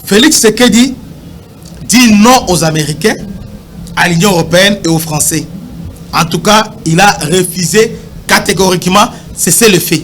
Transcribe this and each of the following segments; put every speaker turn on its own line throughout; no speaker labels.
Félix Tshisekedi dit non aux Américains, à l'Union européenne et aux Français. En tout cas, il a refusé catégoriquement, c'est le fait.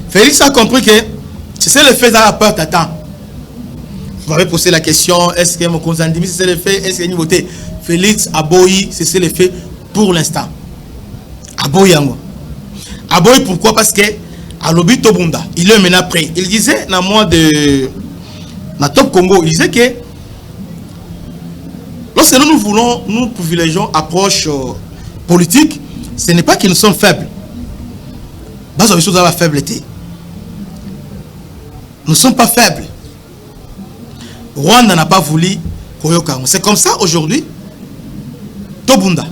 Félix a compris que c'est le fait dans la peur t'attend. Vous m'avez posé la question, est-ce que mon consentiment c'est le fait, est-ce qu'il y a une voté? Félix Aboyi, c'est le fait pour l'instant. Aboyi yango. Aboyi pourquoi? Parce que à l'Obi Tobunda, il est maintenant prêt. Il disait dans moi de la Top Congo, il disait que lorsque nous voulons, nous privilégions approche politique, ce n'est pas que nous sommes faibles. Dans une chose à la faibleté. Nous ne sommes pas faibles. Rwanda n'a pas voulu Koyoka. C'est comme ça aujourd'hui. Tobunda.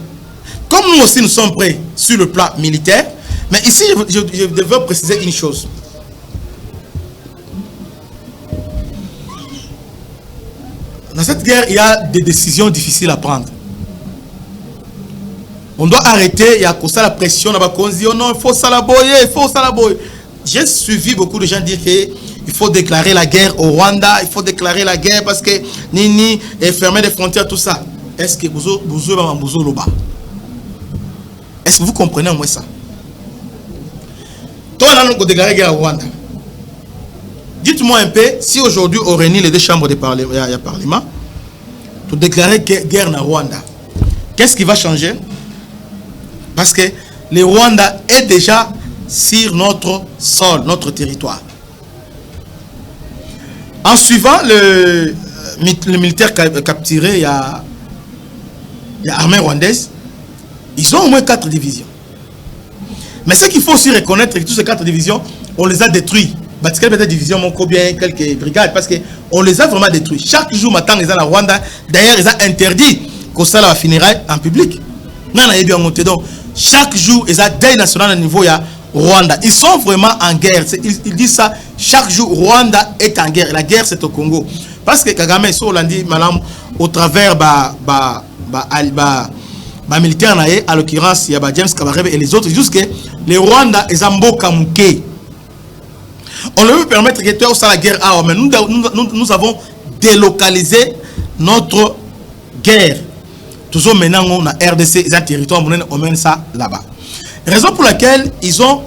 Comme nous aussi nous sommes prêts sur le plan militaire, mais ici je devais préciser une chose. Dans cette guerre, il y a des décisions difficiles à prendre. On doit arrêter, il y a comme ça la pression, on dit oh non, il faut s'alaboyer, il faut s'alaboyer. J'ai suivi beaucoup de gens dire qu'il faut déclarer la guerre au Rwanda, il faut déclarer la guerre parce que Nini est fermé des frontières, tout ça. Est-ce que est-ce que vous comprenez moi ça? Toi, on a déclaré la guerre au Rwanda. Dites-moi un peu, si aujourd'hui on réunit les deux chambres de parlement, pour déclarer guerre au Rwanda, qu'est-ce qui va changer? Parce que le Rwanda est déjà sur notre sol, notre territoire. En suivant le militaire capturé, il y a l'armée rwandaise, ils ont au moins 4 divisions. Mais ce qu'il faut aussi reconnaître, c'est que toutes ces 4 divisions, on les a détruites. Parce qu'il y a des divisions, bien quelques brigades, parce qu'on les a vraiment détruites. Chaque jour, maintenant, ils ont la Rwanda. D'ailleurs, ils ont interdit qu'on ça la funéraille en public. Donc, chaque jour, ils ont deuil national au niveau de Rwanda. Ils sont vraiment en guerre. Ils disent ça. Chaque jour, Rwanda est en guerre. La guerre, c'est au Congo. Parce que Kagame, on l'a dit, madame, au travers militaire, à l'occurrence, il y a James Kabarebe et les autres, juste que les Rwanda, ils ont beaucoup mouké. On ne veut permettre que tu aies la guerre. Mais nous avons délocalisé notre guerre. Toujours maintenant, on a RDC, ils ont territoire, on mène ça là-bas. Raison pour laquelle ils ont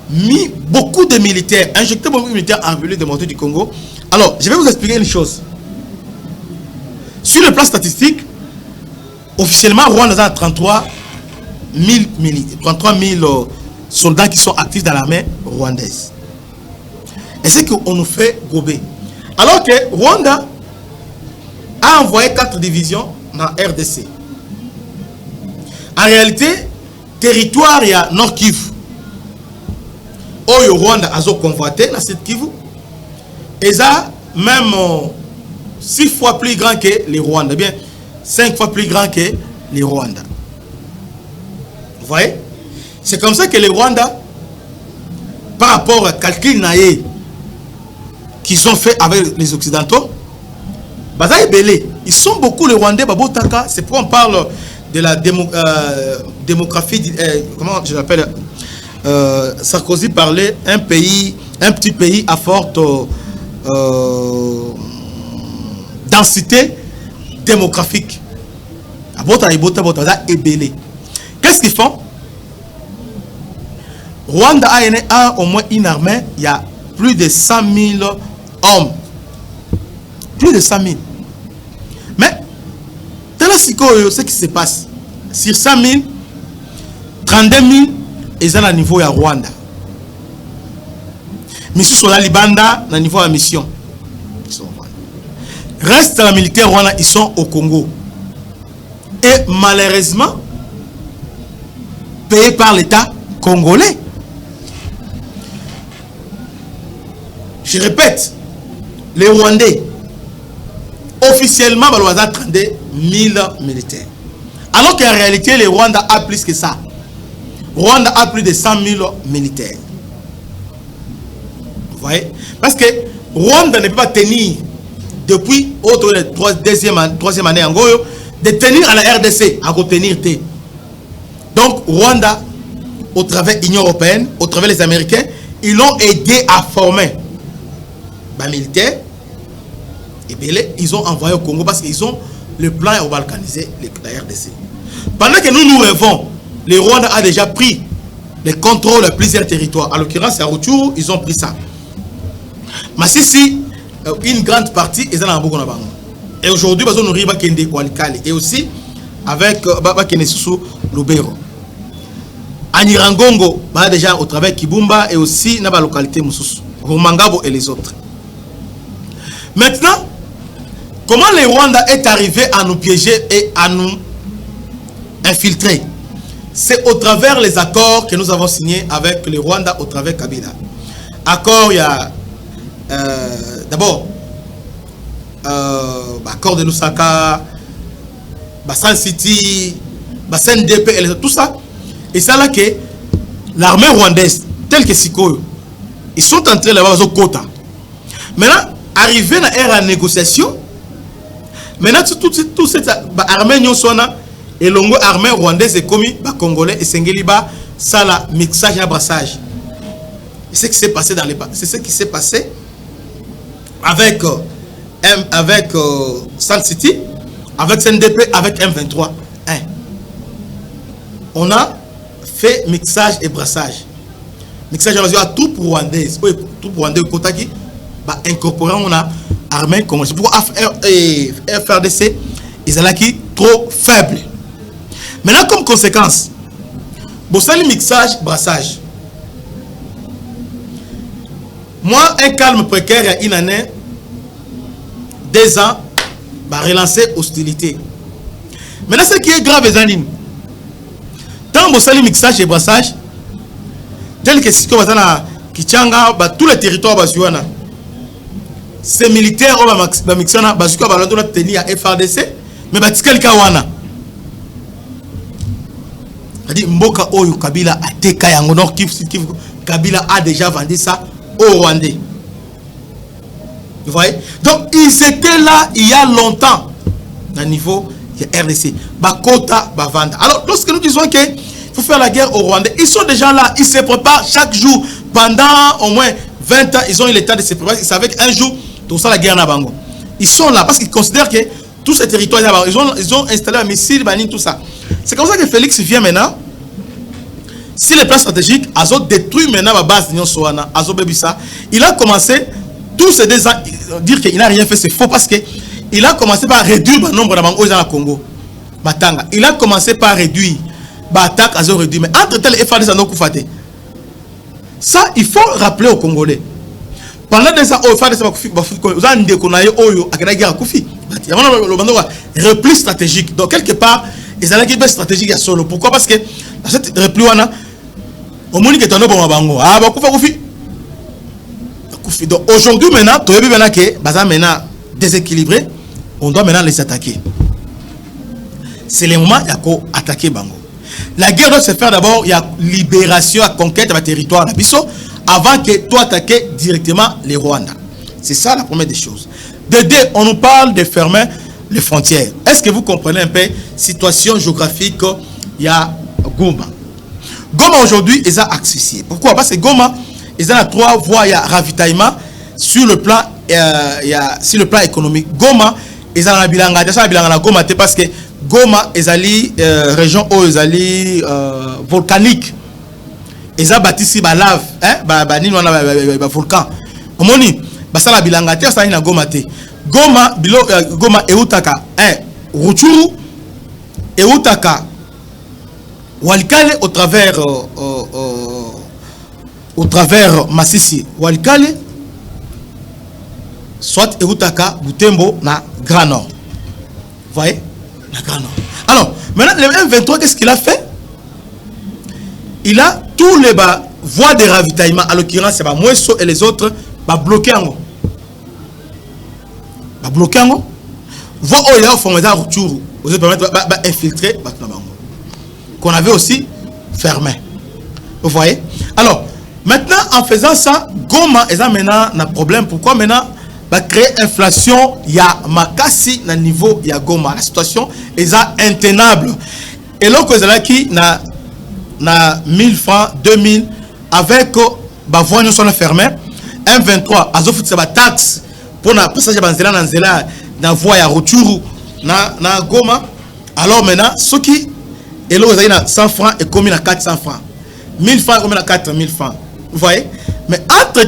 mis beaucoup de militaires, injecté beaucoup de militaires en ville de montée du Congo. Alors, je vais vous expliquer une chose. Sur le plan statistique, officiellement, Rwanda a 33 000 soldats qui sont actifs dans l'armée rwandaise. Et c'est qu'on nous fait gober. Alors que Rwanda a envoyé 4 divisions dans RDC. En réalité, territoire, il y a Nord Kivu. Oyo Rwanda a convoité dans cette Kivu. Et ça, même 6 fois plus grand que les Rwandais. Bien, 5 fois plus grand que les Rwandais. Vous voyez? C'est comme ça que les Rwandais par rapport à calcul naïe qu'ils ont fait avec les Occidentaux, ils sont beaucoup les Rwandais, Babotaka. C'est pourquoi on parle de la démographie, comment je l'appelle, Sarkozy parlait un petit pays à forte densité démographique. Qu'est-ce qu'ils font? Rwanda a au moins une armée, il y a plus de 100 000 hommes. Plus de 100 000. Mais, ce qui se passe, sur 100 000, 32 000, ils sont à niveau de Rwanda. Mais sur la Libanda, à niveau de la mission. Reste la militaire Rwanda, ils sont au Congo. Et malheureusement, payés par l'État congolais. Je répète, les Rwandais, officiellement, il y a 32 000 militaires. Alors qu'en réalité, le Rwanda a plus que ça. Rwanda a plus de 100 000 militaires. Vous voyez? Parce que Rwanda ne peut pas tenir, depuis la troisième année en Goyo, de tenir à la RDC, à retenir. Donc, Rwanda, au travers de l'Union européenne, au travers des Américains, ils l'ont aidé à former les militaires. Et bien, ils ont envoyé au Congo parce qu'ils ont le plan à balkaniser la RDC. Pendant que nous rêvons, le Rwanda a déjà pris le contrôle de plusieurs territoires. En l'occurrence, à Rutshuru, ils ont pris ça. Mais si une grande partie, ils ont un beaucoup. Et aujourd'hui, ils ont nourri Bakende Walikale. Et aussi, avec Bakende Susu Lubero. À Nirangongo, déjà au travers de Kibumba et aussi dans la localité Moussousou, Rumangabo et les autres. Maintenant, comment le Rwanda est arrivé à nous piéger et à nous infiltrer? C'est au travers les accords que nous avons signés avec le Rwanda au travers Kabila. Accord, il y a d'abord accord de Lusaka, Bassan City, Bassan DP, tout ça. Et c'est là que l'armée rwandaise, telle que Sikoyo, ils sont entrés là-bas au quota. Maintenant, arrivé à l'ère de négociation, maintenant, tout cette armée et l'armée rwandaise est commis, congolais et sengeliba, ça la mixage et brassage. C'est ce qui s'est passé c'est ce qui s'est passé avec Sun City, avec CNDP, avec M23. On a fait mixage et brassage. Mixage à tout pour rwandaise, tout pour rwandais Kotaki, incorporé on a armée congolaise. Pourquoi FRDC ils sont trop faibles. Maintenant comme conséquence, bossali mixage brassage. Moi un calme précaire il y a une année, 2 ans, relancer hostilité. Maintenant ce qui est grave les animes. Tant bossali mixage et brassage, tel que si tu vas Kichanga, tous les territoires basuana. Ces militaires ont mixana basuka balando tenir à FRDC, mais batikali kawana. Dit Mboka Oyo Kabila a teka yango Nord Kivu, Kabila a déjà vendu ça au Rwandais. Vous voyez? Donc ils étaient là il y a longtemps à niveau de RDC. Bakota Bavanda. Alors lorsque nous disons que faut faire la guerre au Rwandais, ils sont déjà là, ils se préparent chaque jour pendant au moins 20 ans, ils ont eu le temps de se préparer, ils savaient qu'un jour tout ça la guerre na bango. Ils sont là parce qu'ils considèrent que tous ces territoires ils ont installé un missile, tout ça. C'est comme ça que Félix vient maintenant. Si les plans stratégiques, ils ont détruit maintenant la base de Soana, il a commencé tous ces 2 ans dire qu'il n'a rien fait, c'est faux parce que il a commencé par réduire le nombre de bango dans le Congo. Batanga. Il a commencé par réduire. Batak a réduit. Mais entre tel et FADC ça, il faut rappeler aux Congolais. Pendant des ans, FADC il y a un repli stratégique. Donc, quelque part, ils ont une stratégique à solo. Pourquoi? Parce que cette repli, au moins, il y a un bango. Ah, donc, aujourd'hui, maintenant, tu as vu déséquilibré, on doit maintenant les attaquer. C'est le moment où attaquer bango. La guerre doit se faire d'abord, il y a libération, à conquête de territoire. avant que toi attaquer directement les Rwandais. C'est ça la première des choses. De deux, on nous parle de fermer les frontières. Est-ce que vous comprenez un peu la situation géographique? Il y a Goma. Goma aujourd'hui est asphyxié. Pourquoi? Parce que Goma est à 3 voies. Il y a ravitaillement sur le plan, sur le plan économique. Goma est à la bilanga. Goma parce que Goma est à région où est volcanique. Ils ont bâti ici la lave, volcan. Omoni, ça la bilanga te ça na Goma te. Goma Goma eutaka Rutshuru eutaka Walikale au travers Masisi Walikale soit eutaka Butembo na Grand Nord. Vous voyez? Na Grand Nord. Alors, maintenant le M23 qu'est-ce qu'il a fait? Il a tous les voies de ravitaillement, à l'occurrence c'est Mweso et les autres bloqués en haut. Bloqué en haut. Voie où il y a au fond de Rutshuru, vous allez permettre d'infiltrer qu'on avait aussi fermé. Vous voyez? Alors, maintenant en faisant ça, Goma est maintenant un problème. Pourquoi maintenant? Créer inflation, il y a makasi na niveau il y a Goma. La situation est intenable. Et là que là qui na 1000 francs, 2000 avec ba voie nous sont fermés. M23 azofu c'est ba taxe pour na passage banzela na nzela na voie ya Rutshuru na Goma. Alors maintenant ceux qui et là vous avez 100 francs et commis à 400 francs. 1000 francs commis à 4000 francs. Vous voyez? Mais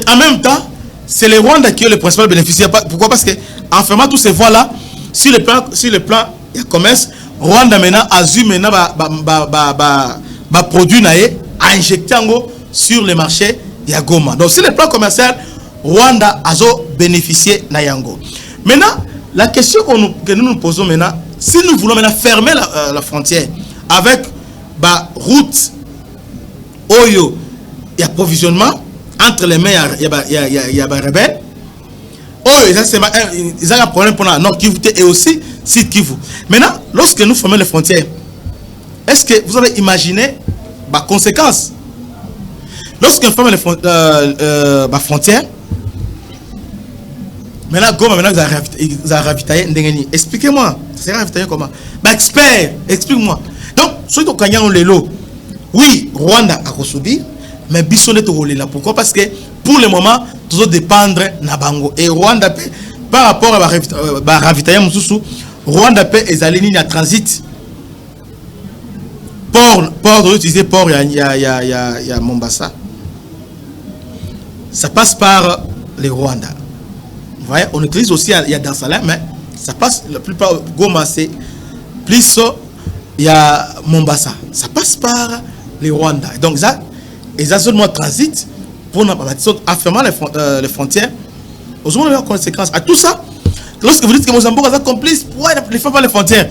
en même temps, c'est les Rwandais qui ont le principal bénéficiaire. Pourquoi? Parce que en fermant tous ces voies là, sur le plan il y a commerce, Rwanda maintenant a eu maintenant produit à injecter sur le marché de Goma. Donc sur le plan commercial, Rwanda a bénéficié na yango. Maintenant, la question que nous nous posons maintenant, si nous voulons maintenant fermer la frontière avec route Oyo et approvisionnement entre les mains, il y a des rebelles. Ils ont un problème pour la Nord Kivu et aussi Sud Kivu. Maintenant, lorsque nous fermons les frontières, est-ce que vous avez imaginé les conséquences? Lorsque nous fermons les frontières, maintenant, Goma, ils ont ravitaillé Ndengeni. Expliquez-moi, ça sera ravitaillé comment? Expert, explique-moi. Donc, ceux qui ont les lots, oui, Rwanda a subi, mais Bisson est au là. Pourquoi? Parce que pour le moment, tout doit dépendre de Bango. Et Rwanda, par rapport à ravitaillement, Rwanda est allé à transit. Port de utiliser port, il y a Mombasa. Ça passe par les Rwandais. Vous voyez, on utilise aussi, il y a Dar es Salaam, mais ça passe, la plupart, Goma, c'est plus, il y a Mombasa. Ça passe par les Rwandais. Donc, ça, ils ont seulement transit pour affirmer les frontières. Aux hommes, les conséquences. À tout ça, lorsque vous dites que Mozambique est complice, pourquoi ils ne font pas les frontières?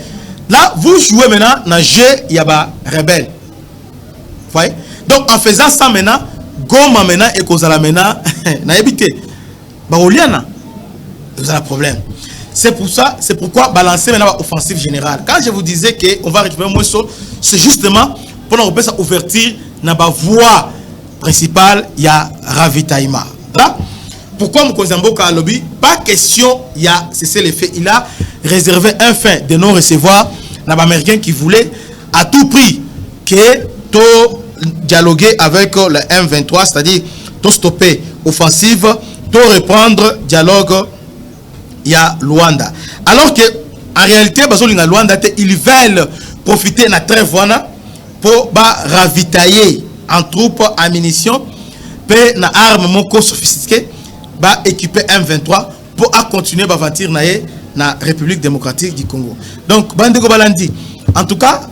Là, vous jouez maintenant dans le jeu, il y a des rebelles. Vous voyez? Donc, en faisant ça maintenant, Goma maintenant et Kozala maintenant, n'a évité. Baoliana, vous avez un problème. C'est pour ça, c'est pourquoi balancer maintenant l'offensive générale. Quand je vous disais qu'on va récupérer moins sol, c'est justement pour nous faire ouverture dans la voie principale, il y a ravitaillement. Là, pourquoi Mkozamboka a lobby? Pas question, il y a cessé les faits. Il a réservé un fin de non-recevoir dans l'Américain qui voulait à tout prix que tout dialoguer avec le M23, c'est-à-dire tout stopper offensive, tout reprendre dialogue, il y a Luanda. Alors que en réalité, ils veulent profiter de la trêve pour ravitailler en troupes, en munitions, et en armes sophistiquées, équiper M23 pour continuer à aventure dans la République démocratique du Congo. Donc, Bandeko Balandi, en tout cas,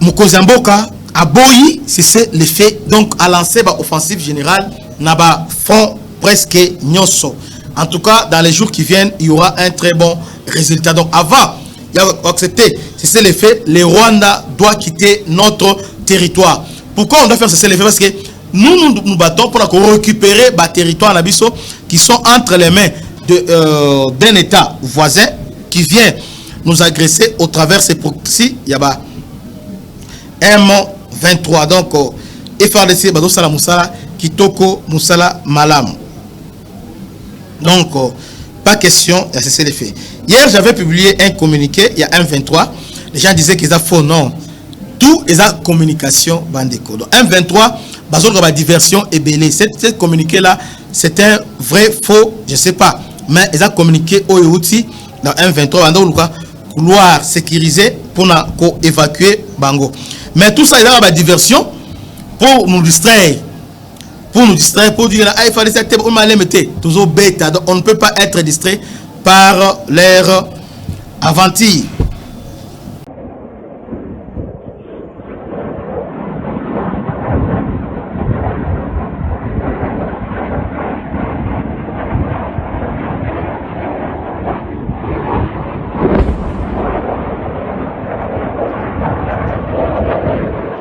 Mkozamboka a boyi, c'est l'effet, donc à lancer l'offensive générale, n'a fond presque nyoso. En tout cas, dans les jours qui viennent, il y aura un très bon résultat. Donc, avant, il y a accepté, c'est l'effet, le Rwanda doit quitter notre territoire. Pourquoi on doit faire cesser l'effet? Parce que nous battons pour récupérer les territoires qui sont entre les mains d'un État voisin qui vient nous agresser au travers de ces proxys. Il y a M23. Donc, FRDC, Kitoko Moussala Malam. Donc, pas question de cesser les faits. Hier, j'avais publié un communiqué, il y a un 23. Les gens disaient qu'ils ont faux, non. Tout est en communication, bandeko. Donc, un 23, la diversion est belle. Cette communiqué-là, c'est un vrai faux, je ne sais pas. Mais ils ont communiqué au outil dans un 23, couloir sécurisé pour évacuer Bango. Mais tout ça, il y a la diversion pour nous distraire. Pour nous distraire, pour dire il fallait cette toujours bêta. On ne peut pas être distrait par leur aventure.